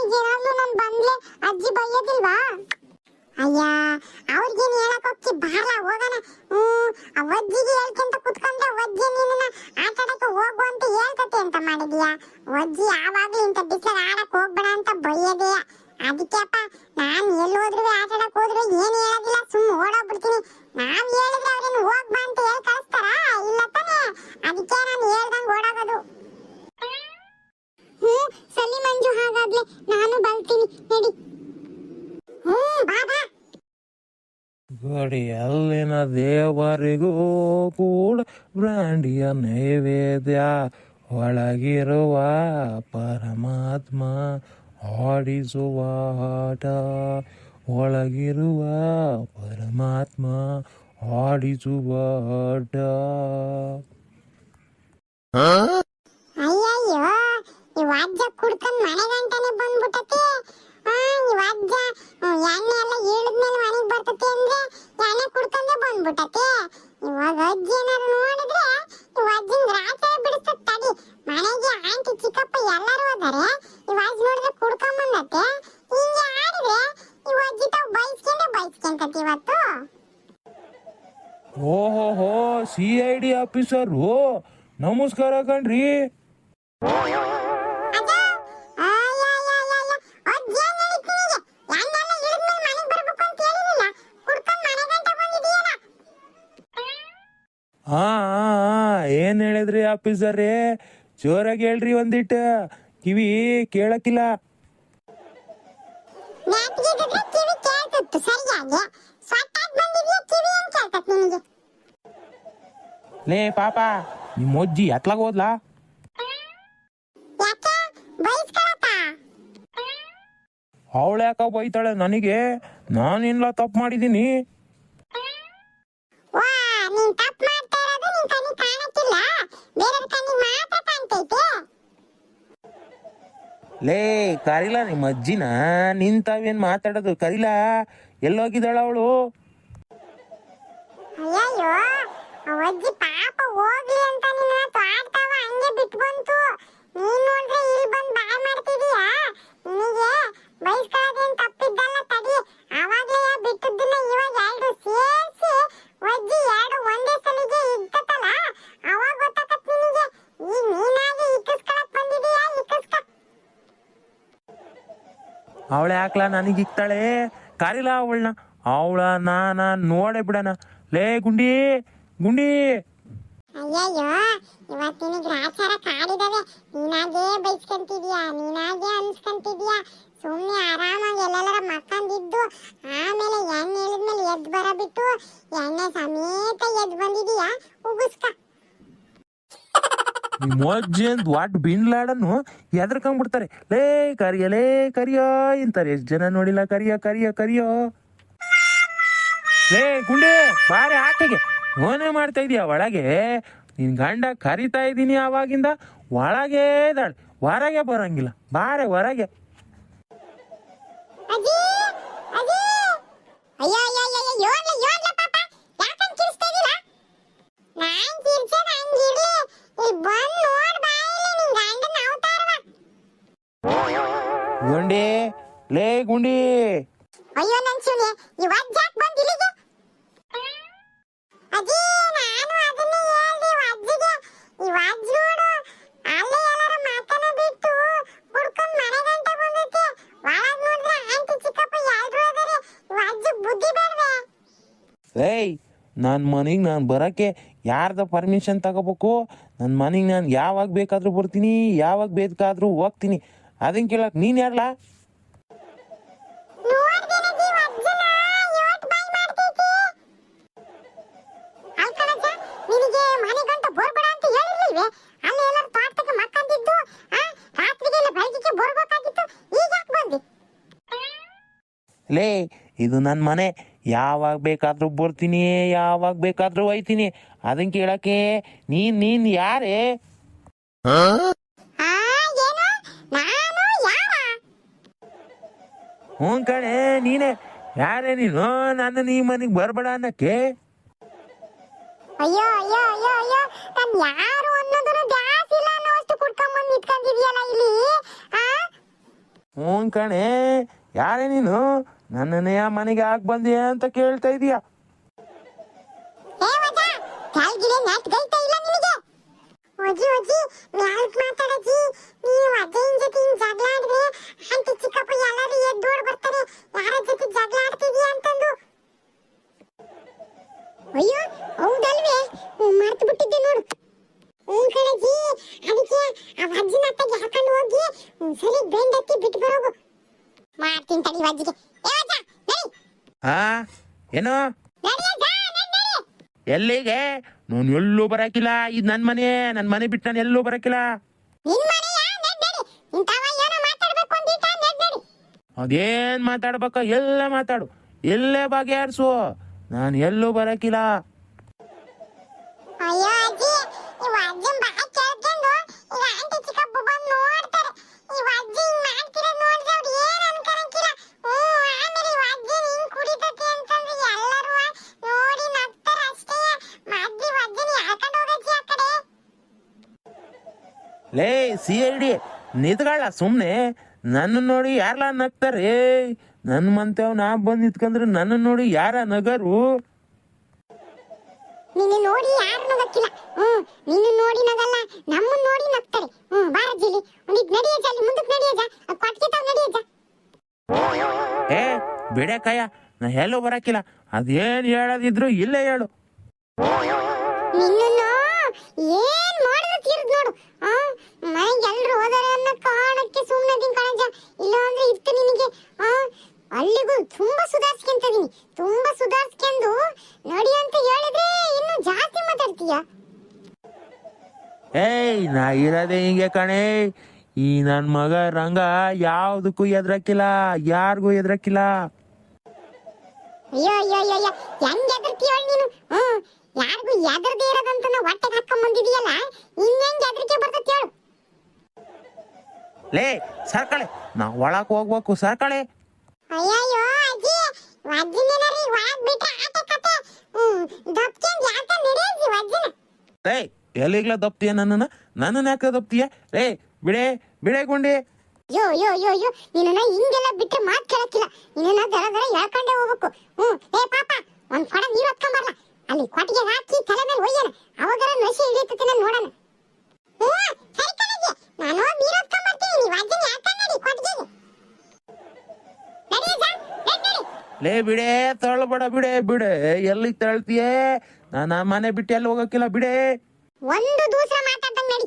ಈಗೇನಾದ್ರೂ ನಾನು ಬಂದ್ಲೆ ಅಜ್ಜಿ ಬೈಯೋದಿಲ್ವಾ? ಅಯ್ಯ, ಅವ್ರಿಗೇನು ಹೇಳಕ್ ಹೋಗ್ತಿ, ಬಾರ್ಲ ಹೋಗೋಣ. ಅಜ್ಜಿಗೆ ಹೇಳ್ಕೊಂತ ಕುತ್ಕೊಂಡ್ರೆ ಅಜ್ಜಿ ನಿನ್ನ ಆಟ ಆಡಕ್ಕೆ ಹೋಗು ಅಂತ ಹೇಳ್ತತೆ ಅಂತ ಮಾಡಿದ್ಯಾ? ಅಜ್ಜಿ ಯಾವಾಗ್ಲೂ ಇಂಥ ಬಿಸಿಲಾಗ ಆಡಕ್ ಹೋಗ್ಬೇಡ ಅಂತ ಬೈಯೋದೇ. ಅದಕ್ಕೆಪ್ಪ ನಾನು ಎಲ್ಲಿ ಹೋದ್ರು ಆಟ ಆಡಕ್ ಹೋದ್ರು ಏನು ಹೇಳೋದಿಲ್ಲ, ಸುಮ್ಮ ಓಡೋಗ್ಬಿಡ್ತೀನಿ. ನಾವ್ ಹೇಳಿದ್ರೆ ಅವ್ರೇನು ಹೋಗ್ಬಾ ಅಂತ ಹೇಳಿ ಕಳಿಸ್ತಾರ? ಇಲ್ಲ ತಾನೆ, ಅದಕ್ಕೆ ನಾನು ಹೇಳ್ದಂಗೆ ಓಡೋಗೋದು. ಸಲಿ ಮಂಜು, ಹಾಗಾಗ್ಲೆ ನಾನು ಬರ್ತೀನಿ ನಡಿ. ಬಾ ಬಾ. ಗಡಿಯಲ್ಲಿನ ದೇವರಿಗೂ ಕೂಡ ಬ್ರಾಂಡಿಯ ನೈವೇದ್ಯ, ಒಳಗಿರುವ ಪರಮಾತ್ಮ ಆಡಿಸುವ ಆಟ, ಒಳಗಿರುವ ಪರಮಾತ್ಮ ಆಡಿಸುವ ಆಟ. ಅಯ್ಯಯ್ಯೋ, ಈ ವಾಜ್ಯ ಕುಡ್ಕೊಂಡ್ ಮನೆ ಗಂಟನೆ ಬಂದ್ಬಿಟ್ಟತಿ. ಈ ವಾಜ್ಯ ಎಣ್ಣೆ ಎಲ್ಲ ಇಳಿದ್ಮೇಲೆ ಮನೆಗೆ ಬರ್ತತಿ ಅಂದ್ರೆ ಎಣ್ಣೆ ಕುಡ್ಕೊಂಡೇ ಬಂದ್ಬಿಟ್ಟತಿ. ಇವಾಗ ಅಜ್ಜಿ ಏನಾರು ನೋಡಿದ್ರೆ ಈ ವಾಜ್ಯನ್ ರಾತ್ರಿ ಬಿಡಿಸ್ತದ ತಡಿ. ಮನೆಗೆ ಆಂಟಿ ಚಿಕ್ಕಪ್ಪ ಎಲ್ಲರೂ ಹೋದರೆ ಈ ವಾಜ್ ನೋಡಿದ್ರೆ ಕುಡ್ಕೊಂಡ್ ಬಂದತ್ತೆ. ಹಿಂಗೆ ಆಡಿದ್ರೆ ಈ ಅಜ್ಜಿ ತಾವು ಬೈಸ್ಕೊಂತತಿ ಇವತ್ತು. ಓಹೋ, CID ಆಫೀಸರು, ನಮಸ್ಕಾರ ಕಣ್ರಿ. ಏನ್ ಹೇಳಿದ್ರಿ ಆಫೀಸರೇ? ಜೋರಾಗಿ ಹೇಳ್ರಿ, ಒಂದಿಟ್ಟು ಕಿವಿ ಕೇಳಕ್ಕಿಲ್ಲ. ಲೇ ಪಾಪ, ನಿಮ್ಮ ಅಜ್ಜಿ ಎತ್ಲಾಗ ಹೋದ್ಲಾ? ಅವಳ ಯಾಕ ಬೈತಾಳೆ ನನಗೆ? ನಾನಿನ್ಲ ತಪ್ಪು ಮಾಡಿದೀನಿ? ಲೇ ಕರಿಲಾ ನಿಮ್ಮ ಅಜ್ಜಿನ, ನಿಂತಾವೇನ್ ಮಾತಾಡೋದು? ಕರಿಲಾ, ಎಲ್ಲೋಗಿದ್ದಾಳ ಅವಳು? ಅಯ್ಯಯ್ಯೋ, ಅಜ್ಜಿ ಪಾಪ ಹೋಗ್ಲಿ ಅಂತ ನಿನ್ನ ಆಡ್ತಾವ, ಹಂಗೆ ಬಿಟ್ಟು ಬಂತು. ನೀನ್ ನೋಡ್ರೆ ಇಲ್ಲಿ ಬಂದು ಬಾಯ್ ಮಾಡ್ತಿದೀಯಾ? ನಿನಗೆ ಬೈಸ್ಕೊಳ್ಳೋದೇನ್ ತಪ್ಪಿದ್ದಲ್ಲ, ತಡಿ. ಆವಾಗ್ಲೇ ಬಿಟ್ಟದ್ದನ್ನ ಇವಾಗ ಎರಡು ಸೇರಿಸಿ ಅಜ್ಜಿ ಎರಡು ಒಂದೇ ಸಲಿಗೆ ಇದ್ದತಲ್ಲ, ಅವಾಗ ಗೊತ್ತಾಗತ್ ನಿನಗೆ. ಈಗ ನೀನಾಗಿ ಇಕ್ಕಿಸ್ಕೊಳಕ್ ಬಂದಿದೀಯಾ? ಇಕ್ಕಿಸ್ಕ. ಅವಳ ಯಾಕ್ಲಾ ನನಗೆ ಇಕ್ತಾಳೆ? ಕರಿಲಾ ಅವಳನ್ನ. ಅವಳ ನಾನ ನೋಡೇ ಬಿಡಣ. ಲೇ ಗುಂಡಿ ಗುಂಡಿ. ಅಯ್ಯಯ್ಯೋ, ಇವತ್ತು ನಿನಗೆ ರಾಚಾರ ಕಾಡಿದವೆ. ನೀನಾಗೇ ಬೈಸ್ಕೊಂತಿದ್ಯಾ, ನೀನಾಗೇ ಅನ್ಸ್ಕೊಂತಿದ್ಯಾ. ಸುಮ್ಮನೆ ಆರಾಮಾಗಿ ಎಲ್ಲೆಲ್ಲರ ಮಕ್ಕಂದಿದ್ದು ಆಮೇಲೆ ಎಣ್ಣೆ ಇಳಿದ್ಮೇಲೆ ಎದ್ದು ಬರಬಿಟ್ಟು ಎಣ್ಣೆ ಸಮೇತ ಎದ್ದು ಬಂದಿದೀಯಾ? ಉಗಿಸ್ಕ. ನಿಮ್ಮ ಅಜ್ಜಿ ಅಂತ ವಾಟ್ ಬಿನ್ಲಾಡನ್ನು ಎದ್ರಕೊಂಡ್ಬಿಡ್ತಾರೆ. ಲೇ ಕರಿಯ ಅಂತಾರೆ. ಎಷ್ಟು ಜನ ನೋಡಿಲ್ಲ, ಕರಿಯೋ. ಲೇ ಗುಂಡಿ, ಬಾರೆ ಆಟೆಗೆ. ಓನೇ ಮಾಡ್ತಾ ಇದೀಯ ಒಳಗೆ? ನಿನ್ ಗಂಡ ಕರಿತಾ ಇದ್ದೀನಿ ಆವಾಗಿಂದ, ಒಳಗೆ ಇದ್ದಾಳೆ, ಹೊರಗೆ ಬರಂಗಿಲ್ಲ. ಬಾರೆ ಹೊರಗೆ. ಗುಂಡಿ, ಲೇ ಗುಂಡಿ. ಅಯ್ಯೋ ನನ್ ಸುನಿ, ಇವತ್ತು ಯಾಕೆ ಬಂದಿಲ್ಲಿಗೆ? ಅಜ್ಜಿ, ನಾನು ಅದನ್ನೇ ಹೇಳ್ದೆ ಅಜ್ಜಿಗೆ. ಇವತ್ತು ನೋಡು, ಅಲ್ಲೇ ಎಲ್ಲರೂ ಮಾತನ್ನ ಬಿಟ್ಟು ಕುಡ್ಕೊಂಡ್ ಮನೆ ಗಂಟೆ ಬಂದೈತೆ. ಒಳಗ್ ನೋಡಿದ್ರೆ ಆಂಟಿ ಚಿಕ್ಕಪ್ಪ ಎಲ್ರು ಹೋದರೆ. ಅಜ್ಜಿ ಬುದ್ಧಿ ಬೇಡವೆ? ಏಯ್, ನನ್ನ ಮನೆಗೆ ನಾನು ಬರೋಕ್ಕೆ ಯಾರ್ದ ಪರ್ಮಿಷನ್ ತಗೋಬೇಕು? ನನ್ನ ಮನೆಗೆ ನಾನು ಯಾವಾಗ ಬೇಕಾದ್ರೂ ಬರ್ತೀನಿ, ಯಾವಾಗ ಬೇಕಾದ್ರೂ ಹೋಗ್ತೀನಿ. ಅದನ್ನ ಕೇಳಕ್ ನೀನು ಯಾರಲ್ಲ? ಲೇ, ಇದು ನನ್ನ ಮನೆ. ಯಾವಾಗ ಬೇಕಾದ್ರೂ ಬರ್ತೀನಿ, ಯಾವಾಗ ಬೇಕಾದ್ರೂ ಹೋಯ್ತೀನಿ. ಅದನ್ನ ಕೇಳಕ್ಕೆ ನೀನ್ ಯಾರೇ? ಹ್ಞೂ ಕಣೆ, ನೀನೇ. ಯಾರೇ ನೀನು? ನನ್ನ ನೀ ಮನೆಗೆ ಬರ್ಬೇಡ ಅನ್ನಕ್ಕೆ? ಅಯ್ಯೋ ಅಯ್ಯೋ ಅಯ್ಯೋ ಅಯ್ಯೋ, ನಾನು ಯಾರು ಅನ್ನೋದನ್ನು ಜಾಸ್ತಿ ಇಲ್ಲ ಅನ್ನೋಷ್ಟು ಕುಡ್ಕೊಂಡ್ ಬಂದು ನಿಂತ್ಕೊಂಡಿದ್ಯಲ್ಲ ಇಲ್ಲಿ. ಹ್ಞೂ ಕಣೆ. ಯಾರೇ ನೀನು? ನನ್ನನ್ನೇ ಆ ಮನೆಗೆ ಹಾಕ್ ಬಂದಿಯಾ ಅಂತ ಕೇಳ್ತಾ ಇದೀಯಾ? ಏ ವಜ ಕಾಲ್ಗಿಲೆ ನಾಟ್ ಗೈತಾ ಇಲ್ಲ ನಿನಗೆ. ಓಜಿ ಓಜಿ ಮ್ಯಾಲ್ಕ್ ಮಾತಾಡಜಿ. ನೀವು ಅಜ್ಜನ ಜೊತೆ ಜಗಳ ಆಡಿದ್ರೆ ಆಂಟಿ ಚಿಕ್ಕಪ್ಪ ಎಲ್ಲರೂ ಎದ್ದೋಡ್ ಬರ್ತಾರೆ. ಯಾರ ಜೊತೆ ಜಗಳ ಆಡ್ತಿದೀಯ ಅಂತಂದು. ಅಯ್ಯೋ ಹೌದಲ್ವೇ, ಮರ್ತು ಬಿಟ್ಟಿದ್ದೆ ನೋಡು. ಕಣಜಿ, ಅದಕ್ಕೆ ಆ ಅಜ್ಜನ ಅತ್ತಗೆ ಹಾಕೊಂಡು ಹೋಗಿ ಸರಿ ಬೆಂಡತ್ತಿ ಬಿಟ್ಟು ಬರೋಗು. ಮಾಡ್ತೀನಿ ತಡಿ ಅಜ್ಜಿಗೆ. ಏ ವಜ ನಡಿ. ಹಾ ಏನೋ? ಎಲ್ಲಿಗೆ? ನಾನು ಎಲ್ಲೂ ಬರಕಿಲ್ಲ. ಇದು ನನ್ನ ಮನೆ ಬಿಟ್ಟು ನಾನು ಎಲ್ಲೂ ಬರಕಿಲ್ಲ. ಅದೇನ್ ಮಾತಾಡ್ಬೇಕ ಎಲ್ಲ ಮಾತಾಡು, ಎಲ್ಲೇ ಬಗೆಹರಿಸು. ನಾನು ಎಲ್ಲೂ ಬರಕಿಲ್ಲ. ಅಯ್ಯೋ ಅಜ್ಜಿ, ಈ ಅಜ್ಜನ್ ಬಾಯಿ ಕೇಳ್ಕೊಂಡು ಈಗ ಆಂಟಿ ಚಿಕ್ಕಪ್ಪ ಬಂದು ನೋಡ್ತಾರೆ. ಈ ಅಜ್ಜಿ ಹಿಂಗ್ ಮಾಡ್ತಿರೋದು ನೋಡಿದ್ರೆ ಅವ್ರು ಏನ್ ಅನ್ಕರಂಗಿಲ್ಲ. ಆಮೇಲೆ ಈ ಅಜ್ಜಿ ಹಿಂಗ್ ಕುಡಿತತಿ ಅಂತಂದ್ರೆ ಎಲ್ಲರೂ ನೋಡಿ ನಗ್ತಾರೆ ಅಷ್ಟೇ. ಅಜ್ಜಿ ಅಜ್ಜನ ಯಾಕಂಡ್ ಹೋಗಜ್ಜಿ ಆ ಕಡೆ. ಲೇ CID ನಿಂತ್ಕೊಳ್ಳ ಸುಮ್ನೆ. ನನ್ನ ನೋಡಿ ಯಾರಲ್ಲ ನಗ್ತಾರೆ? ನನ್ನ ಮಂತೇವ್ ನಾ ಬಂದು ನಿಂತ್ಕೊಂಡ್ರೆ ನನ್ನ ನೋಡಿ ಯಾರ ನಗರು? ನಿನ್ನ ನೋಡಿ ಯಾರು ನಗಕ್ಕಿಲ್ಲ. ನಿನ್ನ ನೋಡಿ ನಗಲ್ಲ, ನಮ್ಮನ್ನ ನೋಡಿ ನಗ್ತಾರೆ. ಬಾರಜ್ಜಿಲಿ ಒಂದಿದ್ ನಡಿಯಜ್ಜ, ಅಲ್ಲಿ ಮುಂದಕ್ಕೆ ನಡಿಯಜ್ಜ, ಕೊಟ್ಟಿಗೆ ತಾವ್ ನಡಿಯಜ್ಜ. ಏ ಬಿಡಕಯ್ಯ, ನಾ ಎಲ್ಲೂ ಬರಕಿಲ್ಲ. ಅದೇನ್ ಹೇಳೋದಿದ್ರು ಇಲ್ಲೇ ಹೇಳು. ನಿನ್ನನ್ನು ಏನ್ ಮಾಡಿದ್ರು ತೀರ್ದ್ ನೋಡು. ಮನೆಗೆ ಎಲ್ರು ಹೋದರೆ ಅನ್ನೋ ಕಾರಣಕ್ಕೆ ಸುಮ್ಮನೆ ದಿನ ಕಣಜ. ಇಲ್ಲ ಅಂದ್ರೆ ಇತ್ತು ನಿನಗೆ. ಅಲ್ಲಿಗೂ ತುಂಬಾ ಸುಧಾರಿಸ್ಕೊಂತಿದೀನಿ. ತುಂಬಾ ಸುಧಾರಿಸ್ಕೊಂಡು ನಡಿ ಅಂತ ಹೇಳಿದ್ರೆ ಇನ್ನು ಜಾಸ್ತಿ ಮಾತಾಡ್ತೀಯ. ಏಯ್ ನಾ ಇರೋದೇ ಹಿಂಗೆ ಕಣೆ. ಈ ನನ್ ಮಗ ರಂಗ ಯಾವ್ದಕ್ಕೂ ಎದ್ರಕ್ಕಿಲ್ಲ, ಯಾರಿಗೂ ಎದ್ರಕ್ಕಿಲ್ಲ. ಅಯ್ಯೋ ಅಯ್ಯೋ ಅಯ್ಯೋ, ಹೆಂಗ್ ಎದ್ರತೀಯ ನೀನು? ಯಾರಿಗೂ ಎದ್ರದೇ ಇರೋದಂತ ನಾವು ಹೊಟ್ಟೆಗೆ ಹಾಕೊಂಡ್ ಬಂದಿದೀಯಲ್ಲ, ಇನ್ನೆಂಗ್ ಎದ್ರಿಕೆ ಬರ್ತೈತಿ ಹೇಳು. ಲೇ ಸರ್ಕಳೆ, ನಾ ಒಳಕ್ ಹೋಗ್ಬೇಕು, ಸರ್ಕಳೆ. ಅಯ್ಯಯ್ಯೋ ಅಜ್ಜಿ, ಅಜ್ಜಿನೇನಾರಿ ಒಳಗ್ ಬಿಟ್ರೆ ಆಟ ಕತೆ. ದಪ್ಕೊಂಡ್ ಯಾಕ ನಡೆಯಜ್ಜಿ ಅಜ್ಜಿನ. ಏ ಎಲ್ಲಿಗ್ಲ ದಪ್ತೀಯ ನನ್ನನ್ನ ಯಾಕೆ ದಪ್ತೀಯ? ಏ ಬಿಡೆ ಗುಂಡಿ. ಯೋ ಯೋ ಯೋ ಯೋ, ನಿನ್ನ ಹಿಂಗೆಲ್ಲ ಬಿಟ್ರೆ ಮಾತ್ ಕೇಳಕ್ಕಿಲ್ಲ. ನಿನ್ನ ದರ ಹೇಳ್ಕೊಂಡೇ ಹೋಗ್ಬೇಕು. ಏ ಪಾಪ, ಒಂದ್ ಕೊಡ ನೀರು ಹೊತ್ಕೊಂಬರ್ಲ. ಅಲ್ಲಿ ಕೊಟ್ಟಿಗೆ ಹಾಕಿ ತಲೆ ಮೇಲೆ ಒಯ್ಯನ, ಅವಾಗರ ನಶೆ ಹಿಡಿಯುತ್ತೆ ನಾನು ನೋಡೋಣ. ಸರಿ ಕಣಜ್ಜಿ, ನಾನು ಹೋಗಿ ನೀರು ಹೊತ್ಕೊಂಬರ್ತೀನಿ. ನೀವು ಅಜ್ಜನ ಯಾಕಂಡ್ ನಡಿ ಕೊಟ್ಟಿಗೆಗೆ. ಲೇ ಬಿಡೆ, ತಳ್ಬೇಡ, ಬಿಡೆ. ಎಲ್ಲಿಗೆ ತಳ್ತೀಯೇ? ನಾನು ಆ ಮನೆ ಬಿಟ್ಟು ಎಲ್ಲಿ ಹೋಗಕ್ಕಿಲ್ಲ, ಬಿಡೆ. ಒಂದು ದೂಸರ ಮಾತಾಡ್ದಂಗ್ ನಡಿ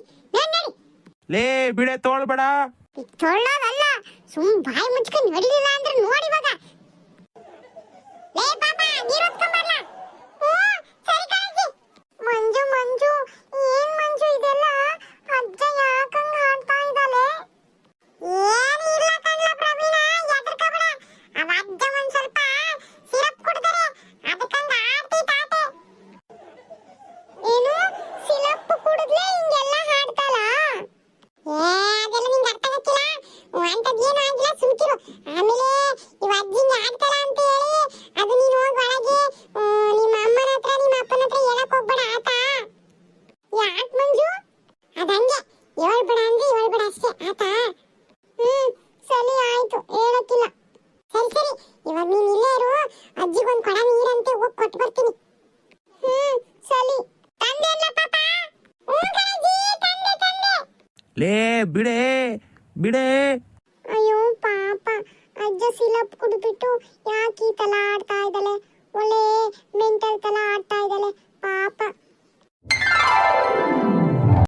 ನಡಿ. ಲೇ ಬಿಡೆ, ತೋಳ್ಬೇಡ. ತೊಳ್ಳೋದಲ್ಲ, ಸುಮ್ ಬಾಯಿ ಮುಚ್ಕೊಂಡು ನಡಿಲಿಲ್ಲ ಅಂದ್ರೆ ನೋಡಿ ಇವಾಗ. ಲೇ ಪಾಪ, ನೀರು ಹೊತ್ಕೊಂಬರ್ಲ. ಸರಿ ಕಣಜ್ಜಿ. ಮಂಜು ಏನ್ ಮಂಜು ಇದೆಲ್ಲ? ಅಜ್ಜ ಯಾಕಂಗ ಆಡ್ತಾ ಇದ್ದಾಳೆ? ಏನು ಇಲ್ಲ ಕಣ್ಲ ಪ್ರವೀಣ, ಎದ್ರಕಬೇಡ. ಅವ ಅಜ್ಜ ಒಂದ್ ಸ್ವಲ್ಪ ಸಿರಪ್ ಕುಡ್ದರೆ ಅದಕ್ಕಂಗ ಆಡ್ತಿ ತಾತೆ. ಏನು ಸಿರಪ್ ಕುಡಿದ್ಲೆ ಹಿಂಗೆಲ್ಲ ಹಾಡ್ತಾಳ? ಅದೆಲ್ಲ ನಿಂಗೆ ಅರ್ಥ ಆಗ್ತಿಲ್ಲ. ಅಂತದ್ದೇನು ಆಗಿಲ್ಲ, ಸುಮ್ಕಿರು. ಆಮೇಲೆ ಇವ ಅಜ್ಜಿಂಗೆ ಆಡ್ತಾಳ ಅಂತ ಹೇಳಿ ಅದು ನೀನು ಹೋಗಿ ಒಳಗೆ ನಿಮ್ಮ ಅಮ್ಮನ ಹತ್ರ ನಿಮ್ಮ ಅಪ್ಪನ ಹತ್ರ ಹೇಳಕ್ ಹೋಗ್ಬೇಡ ಆತಾ. ಯಾಕೆ ಮಂಜು? ಅದಂಗೆ ಹೇಳ್ಬೇಡ ಅಂದ್ರೆ ಹೇಳ್ಬೇಡ ಅಷ್ಟೇ ಆತಾ. ಸರಿ ಆಯ್ತು, ಹೇಳಕ್ಕಿಲ್ಲ. ಸರಿ ಇವಾಗ ನೀನ್ ಇಲ್ಲೇ ಇರು. ಅಜ್ಜಿಗೊಂದು ಕೊಡ ನೀರಂತೆ ಹೋಗಿ ಕೊಟ್ಟು ಬರ್ತೀನಿ. ಸರಿ ತಂದೆ ಅಲ್ಲ ಪಾಪ? ಕಣಜ್ಜಿ, ತಂದೆ. ಲೇ ಬಿಡೆ. ಅಯ್ಯೋ ಪಾಪ, ಅಜ್ಜ ಸಿಲಪ್ ಕುಡಿದ್ಬಿಟ್ಟು ಯಾಕೆ ಈ ತರ ಆಡ್ತಾ ಇದ್ದಾಳೆ? ಒಳ್ಳೆ ಮೆಂಟಲ್ ತರ ಆಡ್ತಾ ಇದ್ದಾಳೆ ಪಾಪ.